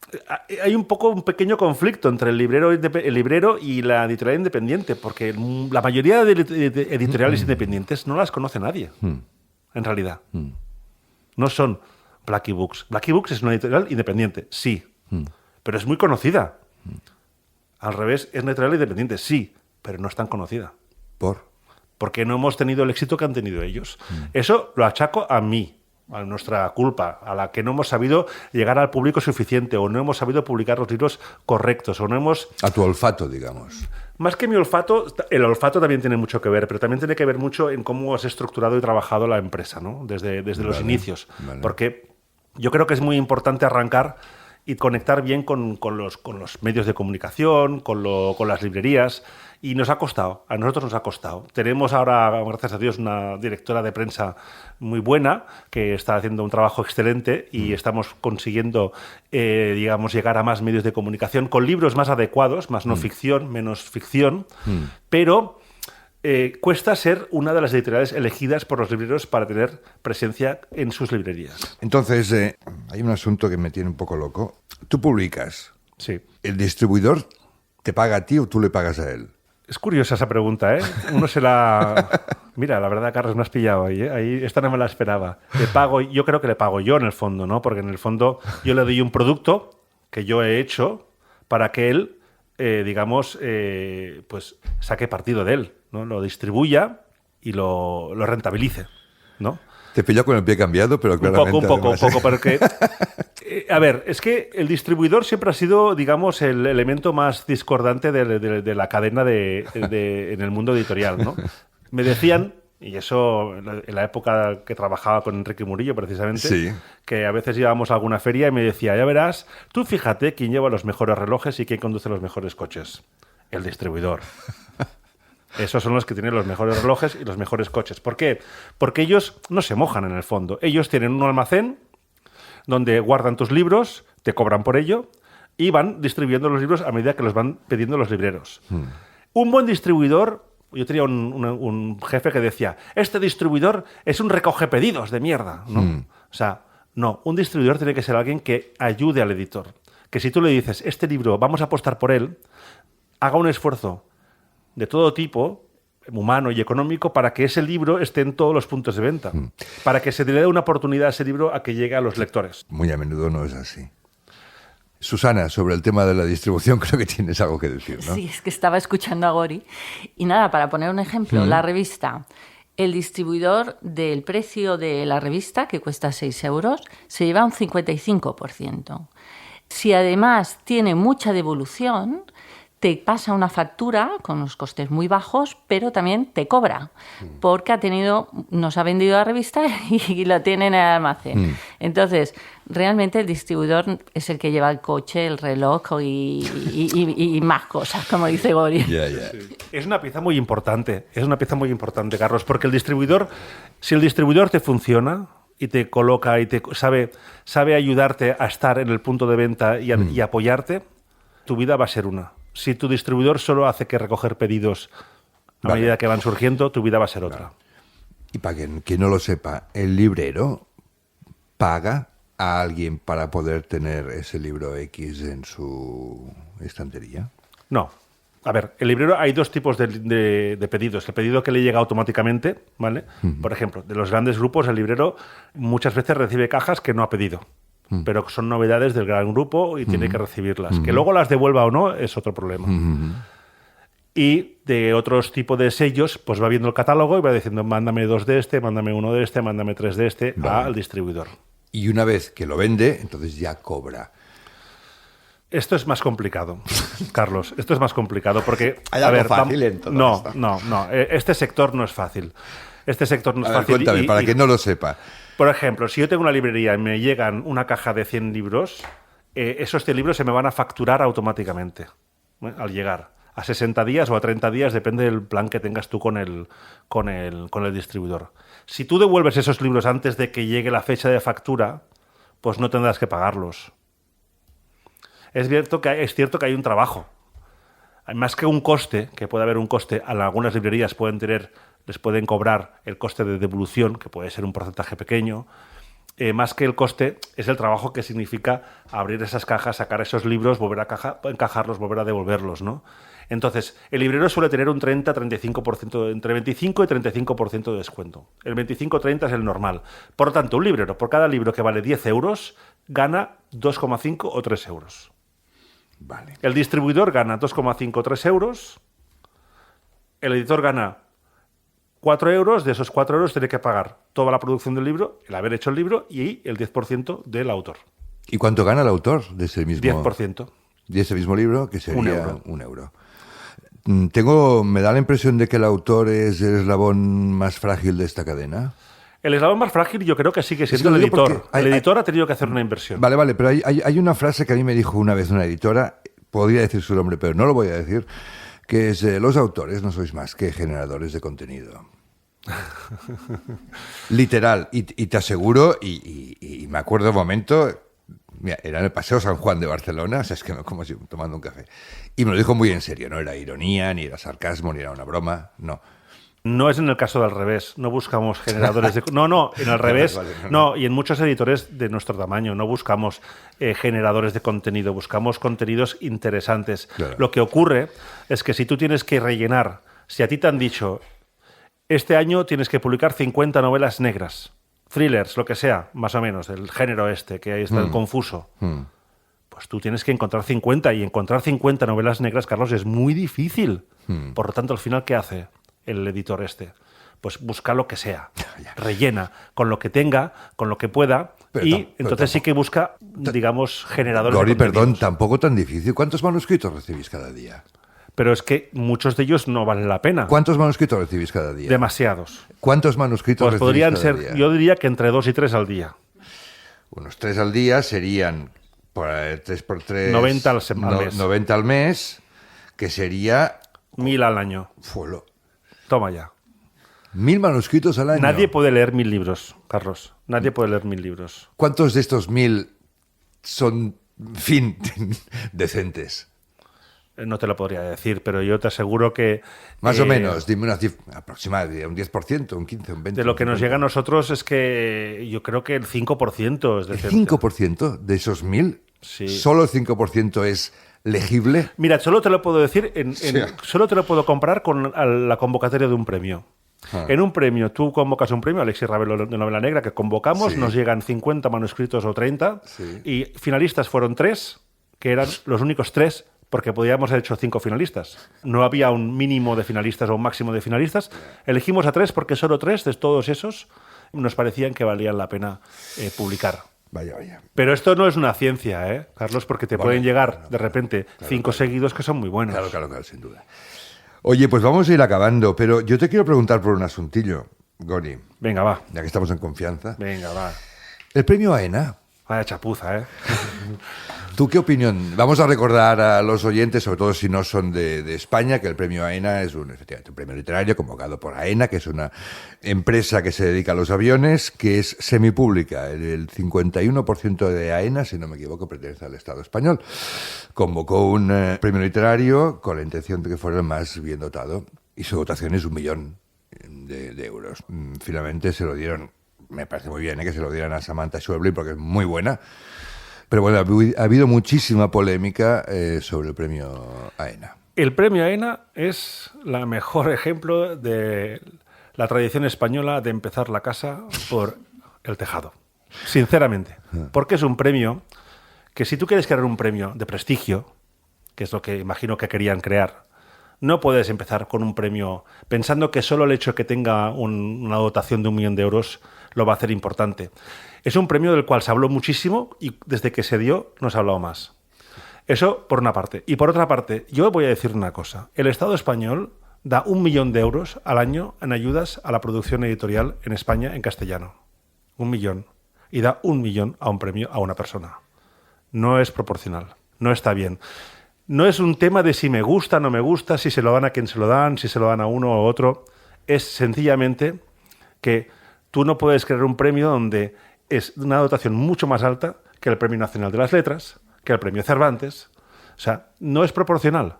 hay un pequeño conflicto entre el librero y la editorial independiente, porque la mayoría de editoriales independientes no las conoce nadie, en realidad. No son Blackie Books. Blackie Books es una editorial independiente, sí, pero es muy conocida. Al revés, es una editorial independiente, sí, pero no es tan conocida. ¿Por? porque no hemos tenido el éxito que han tenido ellos. Eso lo achaco a mí, a nuestra culpa, a la que no hemos sabido llegar al público suficiente, o no hemos sabido publicar los libros correctos, o no hemos... A tu olfato, digamos. Más que mi olfato, el olfato también tiene mucho que ver, pero también tiene que ver mucho en cómo has estructurado y trabajado la empresa, ¿no? Desde los inicios. Vale. Porque yo creo que es muy importante arrancar y conectar bien con los medios de comunicación, con las librerías, y nos ha costado, a nosotros nos ha costado. Tenemos ahora, gracias a Dios, una directora de prensa muy buena, que está haciendo un trabajo excelente y estamos consiguiendo, digamos, llegar a más medios de comunicación con libros más adecuados, más no ficción, menos ficción, pero... cuesta ser una de las editoriales elegidas por los libreros para tener presencia en sus librerías. Entonces, hay un asunto que me tiene un poco loco. Tú publicas. Sí. ¿El distribuidor te paga a ti o tú le pagas a él? Es curiosa esa pregunta, ¿eh? Uno se la... Mira, la verdad, Carlos, me has pillado ahí, ¿eh? Ahí esta no me la esperaba. Yo creo que le pago yo en el fondo, ¿no? Porque en el fondo yo le doy un producto que yo he hecho para que él, digamos, pues saque partido de él, ¿no? Lo distribuya y lo rentabilice, ¿no? Te pilló con el pie cambiado, pero claramente... Un poco, porque... a ver, es que el distribuidor siempre ha sido, digamos, el elemento más discordante de la cadena en el mundo editorial, ¿no? Me decían, y eso en la época que trabajaba con Enrique Murillo, precisamente, sí, que a veces íbamos a alguna feria y me decía, ya verás, tú fíjate quién lleva los mejores relojes y quién conduce los mejores coches. El distribuidor. Esos son los que tienen los mejores relojes y los mejores coches. ¿Por qué? Porque ellos no se mojan en el fondo. Ellos tienen un almacén donde guardan tus libros, te cobran por ello y van distribuyendo los libros a medida que los van pidiendo los libreros. Un buen distribuidor... Yo tenía un jefe que decía, este distribuidor es un recoge pedidos de mierda, ¿no? O sea, no, un distribuidor tiene que ser alguien que ayude al editor. Que si tú le dices, este libro, vamos a apostar por él, haga un esfuerzo de todo tipo, humano y económico, para que ese libro esté en todos los puntos de venta. Para que se le dé una oportunidad a ese libro a que llegue a los lectores. Muy a menudo no es así. Susana, sobre el tema de la distribución creo que tienes algo que decir, ¿no? Sí, es que estaba escuchando a Gori. Y nada, para poner un ejemplo, la revista, el distribuidor del precio de la revista, que cuesta 6 euros, se lleva un 55%. Si además tiene mucha devolución, te pasa una factura con unos costes muy bajos, pero también te cobra, porque nos ha vendido la revista y lo tiene en el almacén. Entonces, realmente el distribuidor es el que lleva el coche, el reloj y más cosas, como dice Gori. Sí. Es una pieza muy importante, Carlos, porque si el distribuidor te funciona y te coloca y te sabe ayudarte a estar en el punto de venta y apoyarte, tu vida va a ser una. Si tu distribuidor solo hace que recoger pedidos a medida que van surgiendo, tu vida va a ser otra. Y para quien no lo sepa, el librero paga a alguien para poder tener ese libro X en su estantería. No. A ver, el librero hay dos tipos de pedidos. El pedido que le llega automáticamente, ¿vale? Por ejemplo, de los grandes grupos, el librero muchas veces recibe cajas que no ha pedido. Pero son novedades del gran grupo y tiene que recibirlas. Que luego las devuelva o no es otro problema. Y de otros tipos de sellos, pues va viendo el catálogo y va diciendo, mándame 2 de este, mándame 1 de este, mándame 3 de este, al distribuidor. Y una vez que lo vende, entonces ya cobra. Esto es más complicado, Carlos. Esto es más complicado porque... Hay algo fácil en todo esto. No. Este sector no es fácil. Este sector no es fácil. Cuéntame, para quien no lo sepa. Por ejemplo, si yo tengo una librería y me llegan una caja de 100 libros, esos 100 libros se me van a facturar automáticamente, al llegar. A 60 días o a 30 días, depende del plan que tengas tú con el distribuidor. Si tú devuelves esos libros antes de que llegue la fecha de factura, pues no tendrás que pagarlos. Es cierto que hay un trabajo. Más que un coste, que puede haber un coste, algunas librerías les pueden cobrar el coste de devolución, que puede ser un porcentaje pequeño. Más que el coste, es el trabajo que significa abrir esas cajas, sacar esos libros, volver a encajarlos, volver a devolverlos, ¿no? Entonces, el librero suele tener un 30-35%, entre 25 y 35% de descuento. El 25-30 es el normal. Por lo tanto, un librero, por cada libro que vale 10 euros, gana 2,5 o 3 euros. Vale. El distribuidor gana 2,5 o 3 euros. El editor gana 4 euros, de esos 4 euros tiene que pagar toda la producción del libro, el haber hecho el libro y el 10% del autor. ¿Y cuánto gana el autor de ese mismo? 10%. De ese mismo libro, que sería un euro. Me da la impresión de que el autor es el eslabón más frágil de esta cadena. El eslabón más frágil yo creo que sigue siendo el editor. El editor ha tenido que hacer una inversión. Vale, pero hay una frase que a mí me dijo una vez una editora, podría decir su nombre, pero no lo voy a decir, que es, los autores no sois más que generadores de contenido. Literal. Y te aseguro, y me acuerdo de un momento, mira, era en el Paseo San Juan de Barcelona, o sea, es que como si tomando un café. Y me lo dijo muy en serio, no era ironía, ni era sarcasmo, ni era una broma, no. No es en el caso del revés, no buscamos generadores de... No, en el revés, no, y en muchos editores de nuestro tamaño no buscamos generadores de contenido, buscamos contenidos interesantes. Claro. Lo que ocurre es que si tú tienes que rellenar, si a ti te han dicho, este año tienes que publicar 50 novelas negras, thrillers, lo que sea, más o menos, del género que ahí está el confuso, pues tú tienes que encontrar 50, y encontrar 50 novelas negras, Carlos, es muy difícil. Por lo tanto, al final, ¿qué hace el editor Pues busca lo que sea, rellena con lo que tenga, con lo que pueda, pero entonces sí que busca, digamos, generadores Gori, de contenidos. perdón, tampoco tan difícil. ¿Cuántos manuscritos recibís cada día? Pero es que muchos de ellos no valen la pena. ¿Cuántos manuscritos recibís cada día? Demasiados. ¿Cuántos manuscritos Pues recibís podrían cada ser, día? yo diría que entre 2 y 3 al día. Unos 3 al día serían, por 3 por 3... 90 al mes. 90 al mes, que sería... 1000 al año. Fuelo. Toma ya. 1000 manuscritos al año. Nadie puede leer 1000 libros, Carlos. Nadie puede leer 1000 libros. ¿Cuántos de estos 1000 son, en fin, decentes? No te lo podría decir, pero yo te aseguro que... Más o menos, dime una cifra aproximada, un 10%, un 15%, un 20%. De lo que nos llega a nosotros es que yo creo que el 5% es ¿El decente. 5% de esos 1000? Sí. ¿Solo el 5% es legible? Mira, solo te lo puedo decir, Sí. solo te lo puedo comparar con la convocatoria de un premio. En un premio, tú convocas un premio, Alexis Ravelo de Novela Negra, que convocamos, Sí. nos llegan 50 manuscritos o 30, Sí. y finalistas fueron 3, que eran los únicos 3, porque podíamos haber hecho 5 finalistas. No había un mínimo de finalistas o un máximo de finalistas. Elegimos a 3 porque solo 3 de todos esos nos parecían que valían la pena publicar. Vaya. Pero esto no es una ciencia, Carlos, porque te Vale. pueden llegar de repente 5 seguidos que son muy buenos. Claro, sin duda. Oye, pues vamos a ir acabando, pero yo te quiero preguntar por un asuntillo, Gori, Venga, va. ya que estamos en confianza. Venga, va. El premio AENA, Vaya chapuza, ¿tú qué opinión? Vamos a recordar a los oyentes, sobre todo si no son de España, que el premio AENA es efectivamente un premio literario convocado por AENA, que es una empresa que se dedica a los aviones, que es semipública. El 51% de AENA, si no me equivoco, pertenece al Estado español. Convocó un premio literario con la intención de que fuera el más bien dotado, y su dotación es 1 millón de euros. Finalmente se lo dieron, me parece muy bien que se lo dieran a Samantha Schweblin porque es muy buena. Pero bueno, ha habido muchísima polémica sobre el premio AENA. El premio AENA es el mejor ejemplo de la tradición española de empezar la casa por el tejado. Sinceramente. Porque es un premio que, si tú quieres crear un premio de prestigio, que es lo que imagino que querían crear, no puedes empezar con un premio pensando que solo el hecho de que tenga una dotación de 1 millón de euros lo va a hacer importante. Es un premio del cual se habló muchísimo y desde que se dio no se ha hablado más. Eso por una parte. Y por otra parte, yo voy a decir una cosa. El Estado español da 1 millón de euros al año en ayudas a la producción editorial en España en castellano. 1 millón. Y da 1 millón a un premio a una persona. No es proporcional. No está bien. No es un tema de si me gusta, no me gusta, si se lo dan a quien se lo dan, si se lo dan a uno o a otro. Es sencillamente que tú no puedes crear un premio donde es una dotación mucho más alta que el Premio Nacional de las Letras, que el Premio Cervantes. O sea, no es proporcional.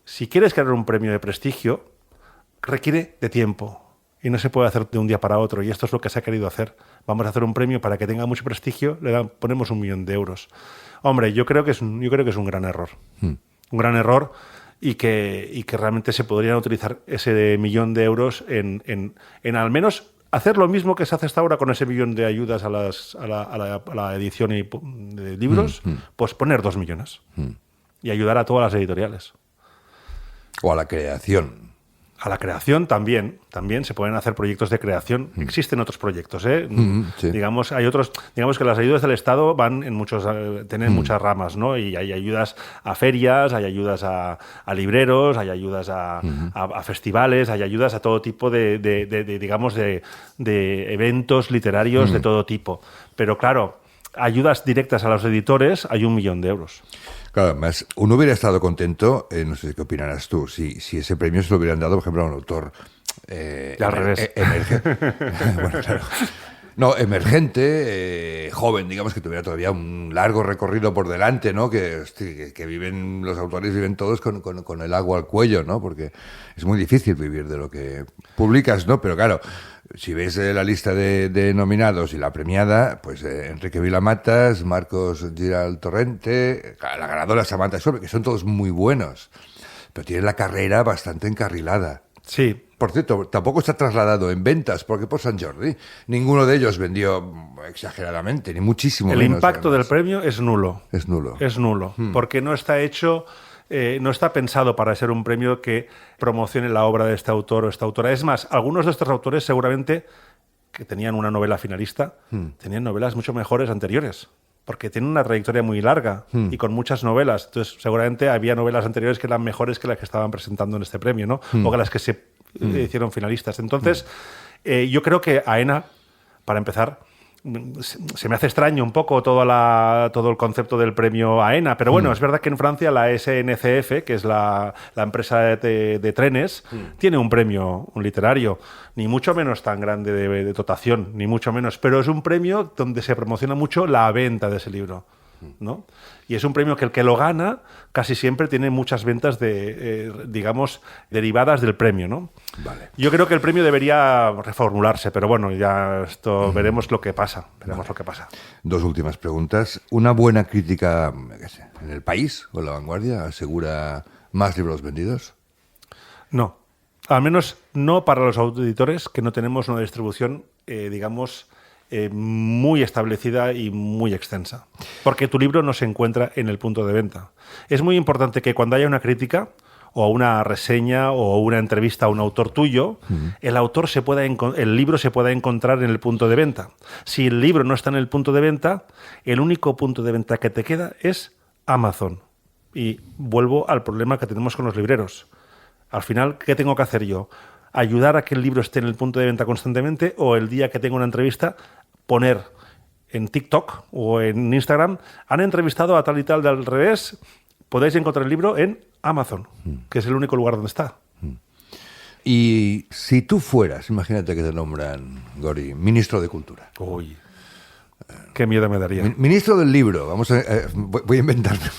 Si quieres crear un premio de prestigio, requiere de tiempo. Y no se puede hacer de un día para otro. Y esto es lo que se ha querido hacer. Vamos a hacer un premio para que tenga mucho prestigio, ponemos 1 millón de euros. Hombre, yo creo que es un gran error. Un gran error y que realmente se podrían utilizar ese 1 millón de euros en al menos hacer lo mismo que se hace hasta ahora con ese 1 millón de ayudas a la edición de libros, pues poner 2 millones y ayudar a todas las editoriales. O a la creación. A la creación también se pueden hacer proyectos de creación. Existen otros proyectos, ¿eh? Sí. Digamos, hay otros, digamos que las ayudas del Estado van en tienen muchas ramas, ¿no? Y hay ayudas a ferias, hay ayudas a libreros, hay ayudas a festivales, hay ayudas a todo tipo de eventos literarios de todo tipo. Pero claro, ayudas directas a los editores hay 1 millón de euros. Claro, además, uno hubiera estado contento, no sé qué opinarás tú, si ese premio se lo hubieran dado, por ejemplo, a un autor al revés. Bueno, claro. No, emergente, joven, digamos, que tuviera todavía un largo recorrido por delante, ¿no? Que viven, los autores viven todos con el agua al cuello, ¿no? Porque es muy difícil vivir de lo que publicas, ¿no? Pero claro, si ves la lista de nominados y la premiada, pues Enrique Vilamatas, Marcos Giral Torrente, la ganadora Samantha Schweblin, que son todos muy buenos, pero tienen la carrera bastante encarrilada. Sí. Por cierto, tampoco está trasladado en ventas, porque por Sant Jordi ninguno de ellos vendió exageradamente, ni muchísimo menos. El impacto del premio es nulo. Es nulo. Es nulo, porque no está hecho, no está pensado para ser un premio que promocione la obra de este autor o esta autora. Es más, algunos de estos autores seguramente que tenían una novela finalista, tenían novelas mucho mejores anteriores, porque tienen una trayectoria muy larga y con muchas novelas. Entonces, seguramente había novelas anteriores que eran mejores que las que estaban presentando en este premio, ¿no? O que las que se hicieron finalistas. Entonces, yo creo que AENA, para empezar, se me hace extraño un poco todo el concepto del premio AENA, pero bueno, es verdad que en Francia la SNCF, que es la empresa de trenes, tiene un premio literario, ni mucho menos tan grande de dotación, ni mucho menos, pero es un premio donde se promociona mucho la venta de ese libro, ¿no? Y es un premio que el que lo gana casi siempre tiene muchas ventas digamos, derivadas del premio, ¿no? Vale. Yo creo que el premio debería reformularse, pero bueno, ya veremos lo que pasa. Lo que pasa. 2 últimas preguntas. ¿Una buena crítica, qué sé, en El País o en La Vanguardia asegura más libros vendidos? No. Al menos no para los editores que no tenemos una distribución, digamos, muy establecida y muy extensa. Porque tu libro no se encuentra en el punto de venta. Es muy importante que cuando haya una crítica o una reseña o una entrevista a un autor tuyo, el libro se pueda encontrar en el punto de venta. Si el libro no está en el punto de venta, el único punto de venta que te queda es Amazon. Y vuelvo al problema que tenemos con los libreros. Al final, ¿qué tengo que hacer yo? ¿Ayudar a que el libro esté en el punto de venta constantemente o el día que tengo una entrevista poner en TikTok o en Instagram, han entrevistado a tal y tal del revés, podéis encontrar el libro en Amazon, que es el único lugar donde está. Y si tú fueras, imagínate que te nombran, Gori, ministro de Cultura. Uy, qué miedo me daría. Ministro del libro, voy a inventarme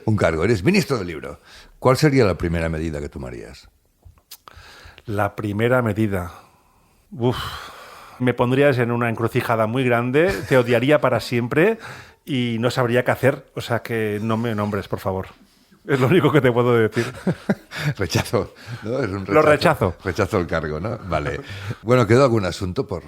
un cargo. Eres ministro del libro. ¿Cuál sería la primera medida que tomarías? La primera medida. Me pondrías en una encrucijada muy grande, te odiaría para siempre y no sabría qué hacer. O sea que no me nombres, por favor. Es lo único que te puedo decir. Rechazo, ¿no? Es un rechazo. Lo rechazo. Rechazo el cargo, ¿no? Vale. Bueno, ¿quedó algún asunto por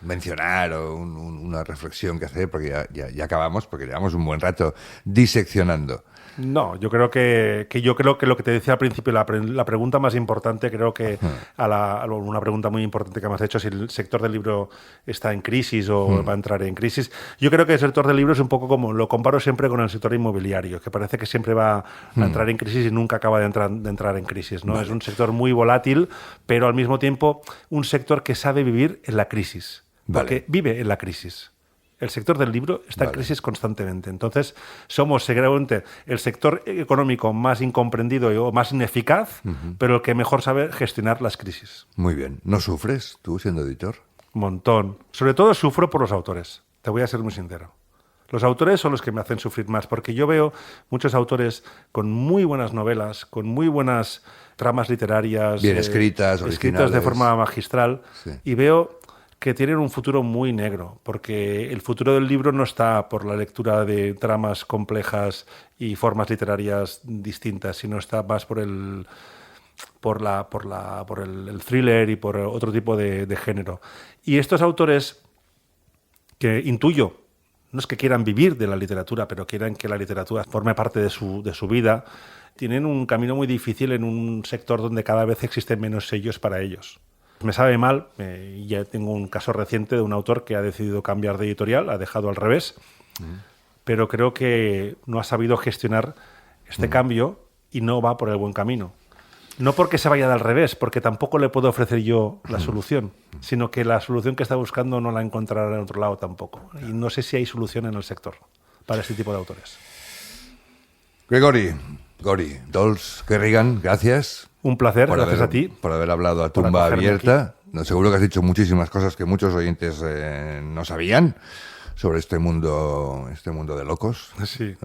mencionar o una reflexión que hacer? Porque ya acabamos, porque llevamos un buen rato diseccionando. No, yo creo que lo que te decía al principio, la pregunta más importante, creo que una pregunta muy importante que me has hecho, si el sector del libro está en crisis o va a entrar en crisis. Yo creo que el sector del libro es un poco como, lo comparo siempre con el sector inmobiliario, que parece que siempre va a entrar en crisis y nunca acaba de entrar en crisis, ¿no? Vale. Es un sector muy volátil, pero al mismo tiempo un sector que sabe vivir en la crisis, porque vive en la crisis. El sector del libro está en crisis constantemente. Entonces, somos seguramente el sector económico más incomprendido o más ineficaz, pero el que mejor sabe gestionar las crisis. Muy bien. ¿No sufres tú siendo editor? Un montón. Sobre todo sufro por los autores. Te voy a ser muy sincero. Los autores son los que me hacen sufrir más, porque yo veo muchos autores con muy buenas novelas, con muy buenas tramas literarias. Bien escritas de forma magistral. Sí. Y veo que tienen un futuro muy negro, porque el futuro del libro no está por la lectura de tramas complejas y formas literarias distintas, sino está más por el thriller y por otro tipo de género. Y estos autores, que intuyo, no es que quieran vivir de la literatura, pero quieran que la literatura forme parte de su vida, tienen un camino muy difícil en un sector donde cada vez existen menos sellos para ellos. Me sabe mal, ya tengo un caso reciente de un autor que ha decidido cambiar de editorial, ha dejado Al Revés, pero creo que no ha sabido gestionar este cambio y no va por el buen camino. No porque se vaya de Al Revés, porque tampoco le puedo ofrecer yo la solución, sino que la solución que está buscando no la encontrará en otro lado tampoco. Y no sé si hay solución en el sector para este tipo de autores. Gori, Dolls Kerrigan, gracias. Un placer, gracias a ti. Por haber hablado a tumba abierta. No, seguro que has dicho muchísimas cosas que muchos oyentes no sabían sobre este mundo de locos. Sí.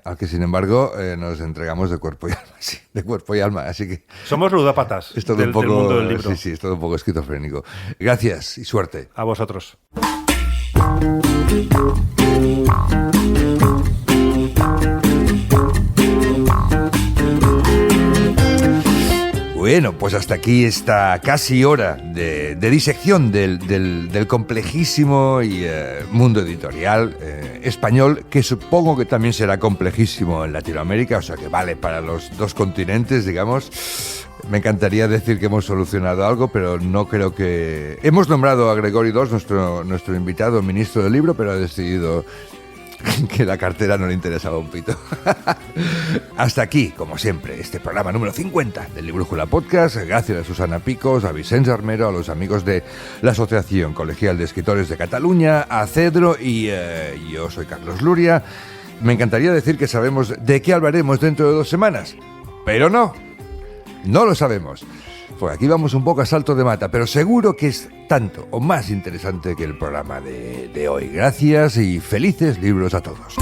Al que, sin embargo, nos entregamos de cuerpo y alma. Sí, de cuerpo y alma. Así que somos ludópatas del mundo del libro. Sí, es todo un poco esquizofrénico. Gracias y suerte. A vosotros. Bueno, pues hasta aquí esta casi hora de disección del complejísimo y mundo editorial español, que supongo que también será complejísimo en Latinoamérica, o sea que vale para los dos continentes, digamos. Me encantaría decir que hemos solucionado algo, pero no creo que... Hemos nombrado a Gregori Dolls, nuestro invitado ministro del libro, pero ha decidido que la cartera no le interesaba un pito. Hasta aquí, como siempre, este programa número 50 del Librújula Podcast. Gracias a Susana Picos, a Vicente Armero, a los amigos de la Asociación Colegial de Escritores de Cataluña, a Cedro y yo soy Carlos Luria. Me encantaría decir que sabemos de qué hablaremos dentro de 2 semanas, pero no lo sabemos. Pues aquí vamos un poco a salto de mata, pero seguro que es tanto o más interesante que el programa de hoy. Gracias y felices libros a todos.